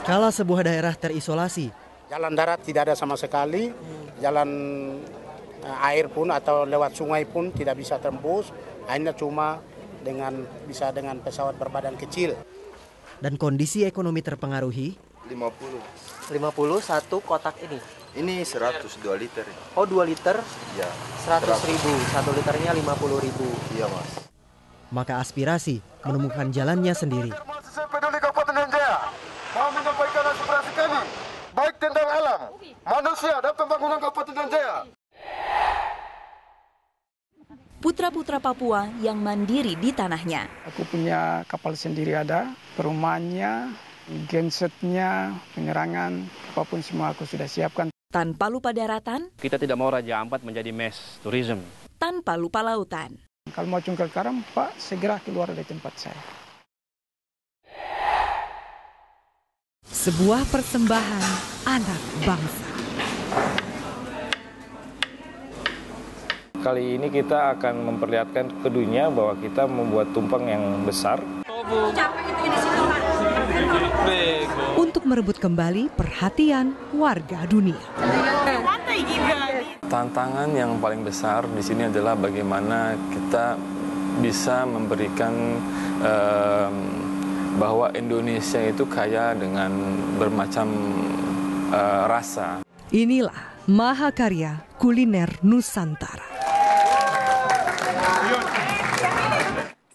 Kala sebuah daerah terisolasi, Jalan darat tidak ada sama sekali, jalan air pun atau lewat sungai pun tidak bisa tembus, hanya cuma bisa dengan pesawat berbadan kecil. dan kondisi ekonomi terpengaruhi, 50. satu kotak ini. Ini 100 2 liter. Oh, 2 liter Ya. 100.000, 1 liternya 50.000. Iya, Mas. maka aspirasi menemukan jalannya sendiri. Mahasiswa Peduli Kabupaten Dan Jaya mau menyampaikan aspirasi kami baik tentang alam, manusia dan pembangunan Kabupaten Dan Jaya. Putra-putra Papua yang mandiri di tanahnya. Aku punya kapal sendiri ada, perumahannya, gensetnya, penerangan, apapun semua aku sudah siapkan. Tanpa lupa daratan, Kita tidak mau Raja Ampat menjadi mass tourism. tanpa lupa lautan. Kalau mau cungkal karam, Pak, segera keluar dari tempat saya. Sebuah persembahan anak bangsa. Kali ini kita akan memperlihatkan ke dunia bahwa kita membuat tumpeng yang besar. Untuk merebut kembali perhatian warga dunia. Tantangan yang paling besar di sini adalah bagaimana kita bisa memberikan bahwa Indonesia itu kaya dengan bermacam rasa. Inilah Mahakarya Kuliner Nusantara.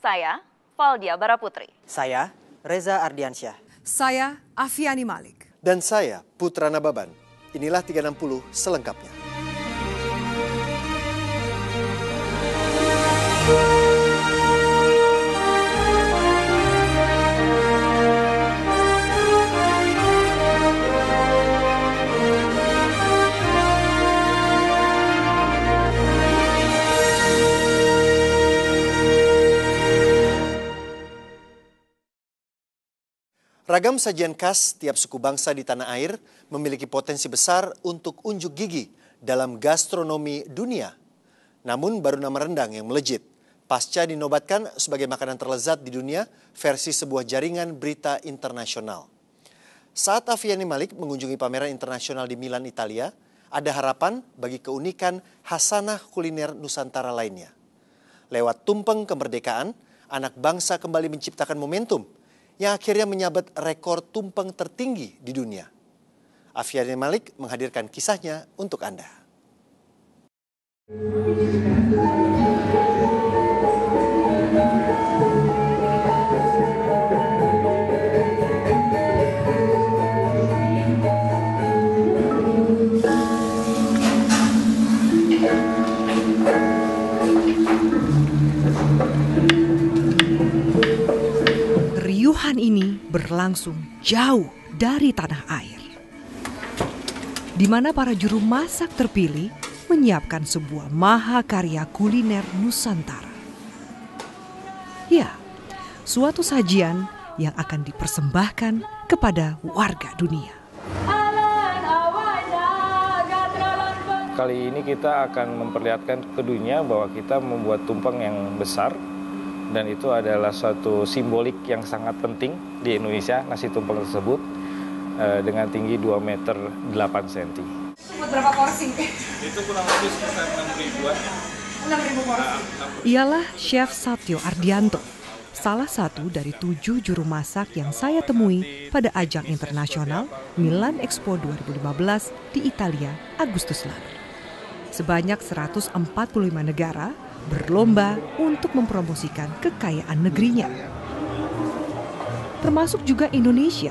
Saya, Valdia Baraputri. Saya, Reza Ardiansyah. Saya Afiani Malik. Dan saya, Putra Nababan. Inilah 360 selengkapnya. Ragam sajian khas tiap suku bangsa di tanah air memiliki potensi besar untuk unjuk gigi dalam gastronomi dunia. Namun baru nama rendang yang melejit pasca dinobatkan sebagai makanan terlezat di dunia versi sebuah jaringan berita internasional. Saat Afiani Malik mengunjungi pameran internasional di Milan, Italia, ada harapan bagi keunikan khasanah kuliner Nusantara lainnya. Lewat tumpeng kemerdekaan, anak bangsa kembali menciptakan momentum yang akhirnya menyabet rekor tumpeng tertinggi di dunia. Afiani Malik menghadirkan kisahnya untuk Anda. Keriuhan ini berlangsung jauh dari tanah air, di mana para juru masak terpilih menyiapkan sebuah mahakarya kuliner Nusantara. Ya, suatu sajian yang akan dipersembahkan kepada warga dunia. Kali ini kita akan memperlihatkan ke dunia bahwa kita membuat tumpeng yang besar. Dan itu adalah suatu simbolik yang sangat penting di Indonesia, nasi tumpeng tersebut dengan tinggi 2 meter 8 cm. Berapa porsi? Itu kurang lebih sekitar 6.000-an. 6.000 porsi. Ialah Chef Satyo Ardianto, salah satu dari 7 juru masak yang saya temui pada ajang internasional Milan Expo 2015 di Italia Agustus lalu. Sebanyak 145 negara berlomba untuk mempromosikan kekayaan negerinya. Termasuk juga Indonesia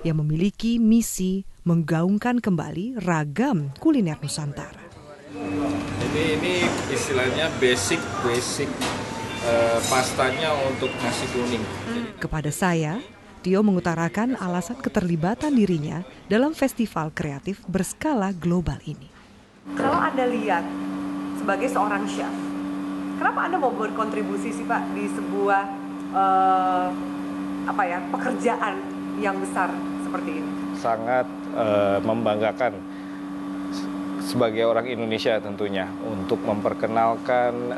yang memiliki misi menggaungkan kembali ragam kuliner Nusantara. Ini istilahnya basic pastanya untuk nasi kuning. Kepada saya, Tio mengutarakan alasan keterlibatan dirinya dalam festival kreatif berskala global ini. Kalau Anda lihat sebagai seorang chef, kenapa Anda mau berkontribusi sih Pak di sebuah pekerjaan yang besar seperti ini? Sangat membanggakan sebagai orang Indonesia tentunya untuk memperkenalkan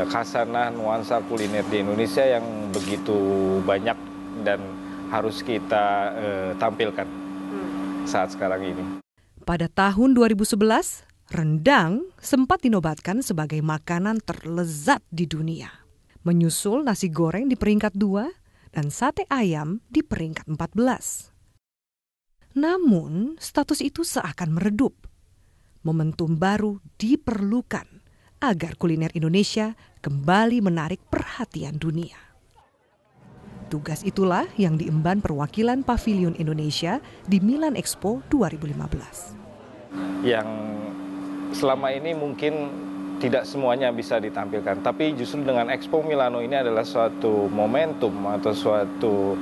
khasanah nuansa kuliner di Indonesia yang begitu banyak dan harus kita tampilkan. saat sekarang ini. Pada tahun 2011, rendang sempat dinobatkan sebagai makanan terlezat di dunia. Menyusul nasi goreng di peringkat 2 dan sate ayam di peringkat 14. Namun, status itu seakan meredup. Momentum baru diperlukan agar kuliner Indonesia kembali menarik perhatian dunia. Tugas itulah yang diemban perwakilan Pavilion Indonesia di Milan Expo 2015. Yang selama ini mungkin tidak semuanya bisa ditampilkan, tapi justru dengan Expo Milano ini adalah suatu momentum atau suatu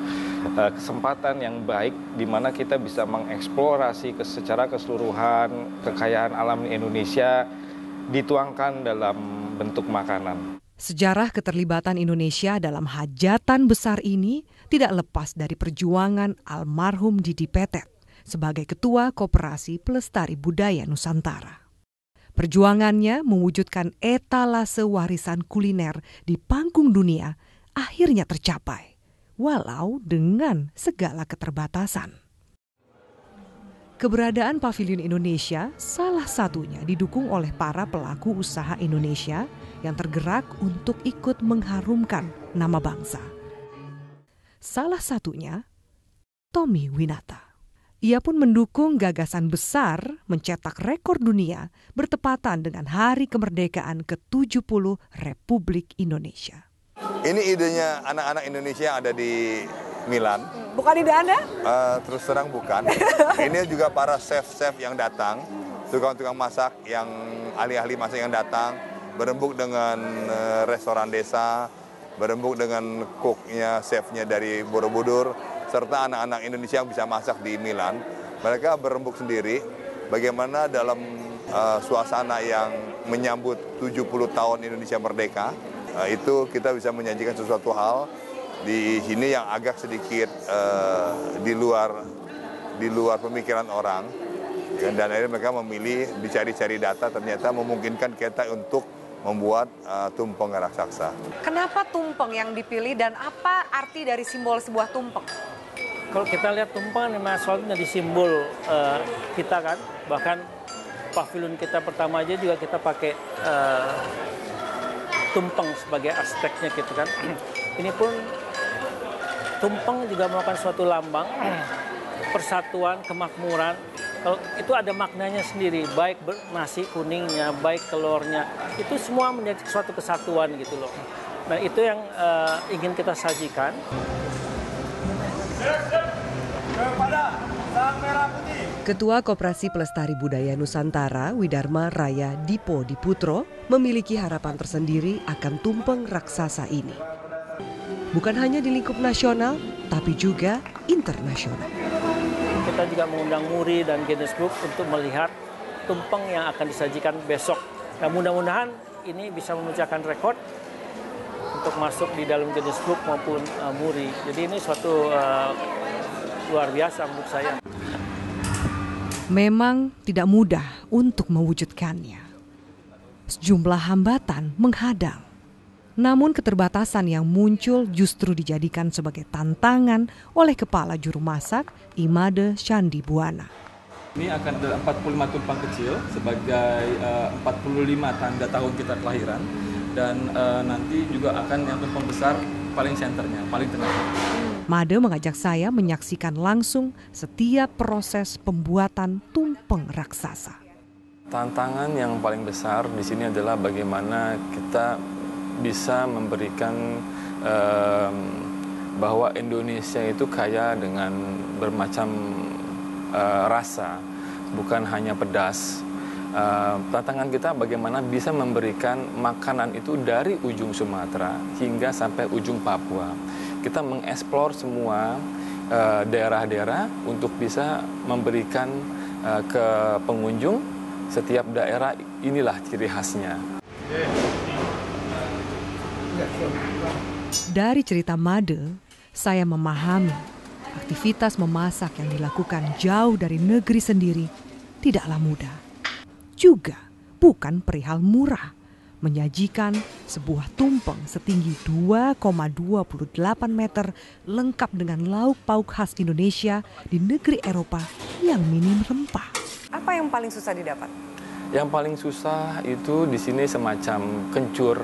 kesempatan yang baik di mana kita bisa mengeksplorasi secara keseluruhan kekayaan alam Indonesia dituangkan dalam bentuk makanan. Sejarah keterlibatan Indonesia dalam hajatan besar ini tidak lepas dari perjuangan almarhum Didi Petet sebagai Ketua Koperasi Pelestari Budaya Nusantara. Perjuangannya mewujudkan etalase warisan kuliner di panggung dunia akhirnya tercapai, walau dengan segala keterbatasan. Keberadaan Pavilion Indonesia salah satunya didukung oleh para pelaku usaha Indonesia yang tergerak untuk ikut mengharumkan nama bangsa. Salah satunya Tommy Winata. Ia pun mendukung gagasan besar mencetak rekor dunia bertepatan dengan Hari Kemerdekaan ke-70 Republik Indonesia. Ini idenya anak-anak Indonesia yang ada di Milan. Bukan ide Anda? Terus terang bukan. Ini juga para chef-chef yang datang, tukang-tukang masak, yang ahli-ahli masak yang datang, berembuk dengan restoran desa, berembuk dengan cooknya, chefnya dari Borobudur, serta anak-anak Indonesia yang bisa masak di Milan. Mereka berembuk sendiri bagaimana dalam suasana yang menyambut 70 tahun Indonesia merdeka, itu kita bisa menyajikan sesuatu hal di sini yang agak sedikit di luar pemikiran orang. Dan akhirnya mereka memilih dicari-cari data, ternyata memungkinkan kita untuk membuat tumpeng raksasa. Kenapa tumpeng yang dipilih dan apa arti dari simbol sebuah tumpeng? Kalau kita lihat tumpeng memang soalnya di simbol kita kan, bahkan pavilion kita pertama aja juga kita pakai tumpeng sebagai aspeknya gitu kan. Ini pun tumpeng juga merupakan suatu lambang persatuan, kemakmuran. Kalau itu ada maknanya sendiri, baik nasi kuningnya, baik telurnya, itu semua menjadi suatu kesatuan gitu loh. Nah itu yang ingin kita sajikan. Ketua Koperasi Pelestari Budaya Nusantara, Widarma Raya Dipo Diputro, memiliki harapan tersendiri akan tumpeng raksasa ini. Bukan hanya di lingkup nasional, tapi juga internasional. Kita juga mengundang MURI dan Guinness Book untuk melihat tumpeng yang akan disajikan besok. Nah, mudah-mudahan ini bisa memecahkan rekor untuk masuk di dalam Guinness Book maupun MURI. Jadi ini suatu luar biasa menurut saya. Memang tidak mudah untuk mewujudkannya. Sejumlah hambatan menghadang. Namun keterbatasan yang muncul justru dijadikan sebagai tantangan oleh Kepala Juru Masak Imade Shandi Buwana. Ini akan ada 45 tumpeng kecil sebagai 45 tanda tahun kita kelahiran. Dan nanti juga akan yang tumpeng besar paling senternya, paling tengah. Made mengajak saya menyaksikan langsung setiap proses pembuatan tumpeng raksasa. Tantangan yang paling besar di sini adalah bagaimana kita bisa memberikan bahwa Indonesia itu kaya dengan bermacam rasa, bukan hanya pedas. Tantangan kita bagaimana bisa memberikan makanan itu dari ujung Sumatera hingga sampai ujung Papua. Kita mengeksplor semua daerah-daerah untuk bisa memberikan ke pengunjung setiap daerah inilah ciri khasnya. Dari cerita Made, saya memahami aktivitas memasak yang dilakukan jauh dari negeri sendiri tidaklah mudah. Juga bukan perihal murah, menyajikan sebuah tumpeng setinggi 2,28 meter lengkap dengan lauk pauk khas Indonesia di negeri Eropa yang minim rempah. Apa yang paling susah didapat? Yang paling susah itu di sini semacam kencur,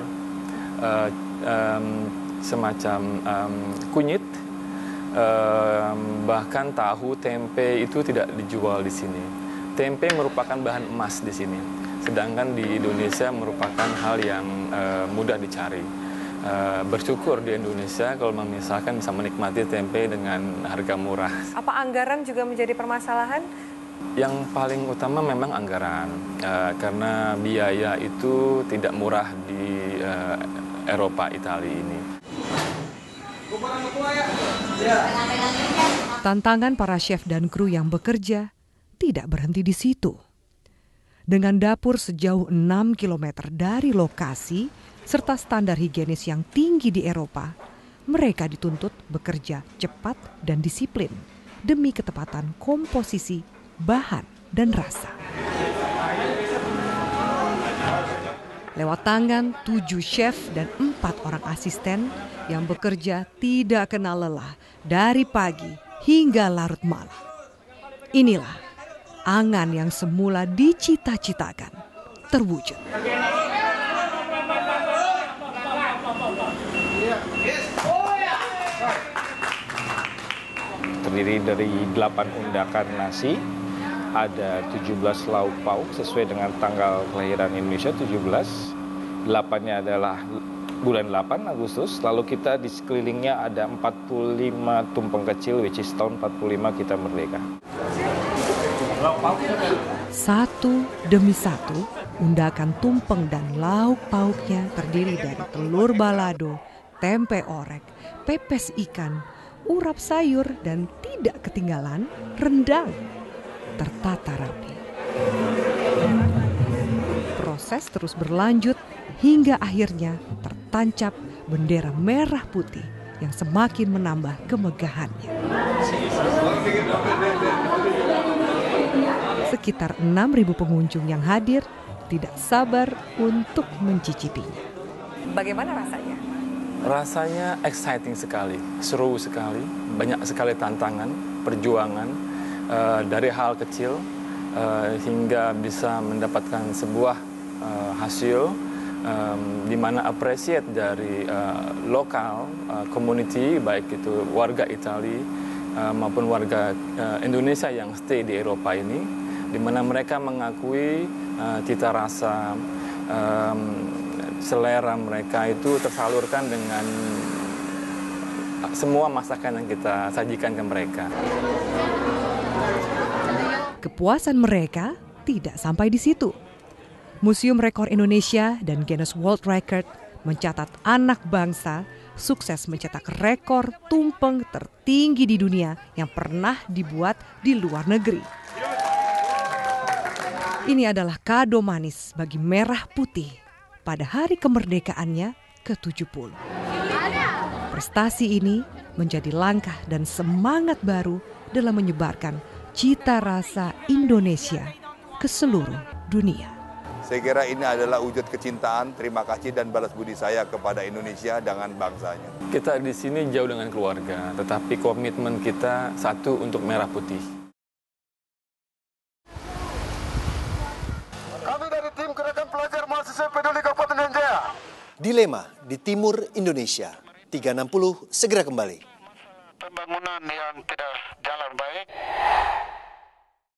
semacam kunyit, bahkan tahu, tempe itu tidak dijual di sini. Tempe merupakan bahan emas di sini. Sedangkan di Indonesia merupakan hal yang mudah dicari. Bersyukur di Indonesia kalau misalkan bisa menikmati tempe dengan harga murah. Apa anggaran juga menjadi permasalahan? Yang paling utama memang anggaran, karena biaya itu tidak murah di Eropa, Italia ini. Tantangan para chef dan kru yang bekerja tidak berhenti di situ. Dengan dapur sejauh 6 km dari lokasi, serta standar higienis yang tinggi di Eropa, mereka dituntut bekerja cepat dan disiplin demi ketepatan komposisi, bahan, dan rasa. Lewat tangan 7 chef dan 4 orang asisten yang bekerja tidak kenal lelah dari pagi hingga larut malam. Inilah angan yang semula dicita-citakan terwujud. Terdiri dari 8 undakan nasi, ada 17 lauk pauk sesuai dengan tanggal kelahiran Indonesia 17. 8-nya adalah bulan 8 Agustus, lalu kita di sekelilingnya ada 45 tumpeng kecil, which is tahun 45 kita merdeka. Satu demi satu, undakan tumpeng dan lauk pauknya terdiri dari telur balado, tempe orek, pepes ikan, urap sayur, dan tidak ketinggalan rendang. Tertata rapi. Proses terus berlanjut hingga akhirnya tertancap bendera merah putih yang semakin menambah kemegahannya. Sekitar 6.000 pengunjung yang hadir tidak sabar untuk mencicipinya. Bagaimana rasanya? Rasanya exciting sekali, seru sekali, banyak sekali tantangan, perjuangan dari hal kecil hingga bisa mendapatkan sebuah hasil di mana appreciate dari lokal community, baik itu warga Italia maupun warga Indonesia yang stay di Eropa ini, di mana mereka mengakui cita rasa, selera mereka itu tersalurkan dengan semua masakan yang kita sajikan ke mereka. Kepuasan mereka tidak sampai di situ. Museum Rekor Indonesia dan Guinness World Record mencatat anak bangsa sukses mencetak rekor tumpeng tertinggi di dunia yang pernah dibuat di luar negeri. Ini adalah kado manis bagi Merah Putih pada hari kemerdekaannya ke-70. Prestasi ini menjadi langkah dan semangat baru dalam menyebarkan cita rasa Indonesia ke seluruh dunia. Saya kira ini adalah wujud kecintaan, terima kasih dan balas budi saya kepada Indonesia dengan bangsanya. Kita di sini jauh dengan keluarga, tetapi komitmen kita satu untuk Merah Putih. Kami dari tim Gerakan Pelajar Mahasiswa Peduli Kabupaten Jaya. Dilema di Timur Indonesia. 360 segera kembali. Pembangunan yang tidak jalan baik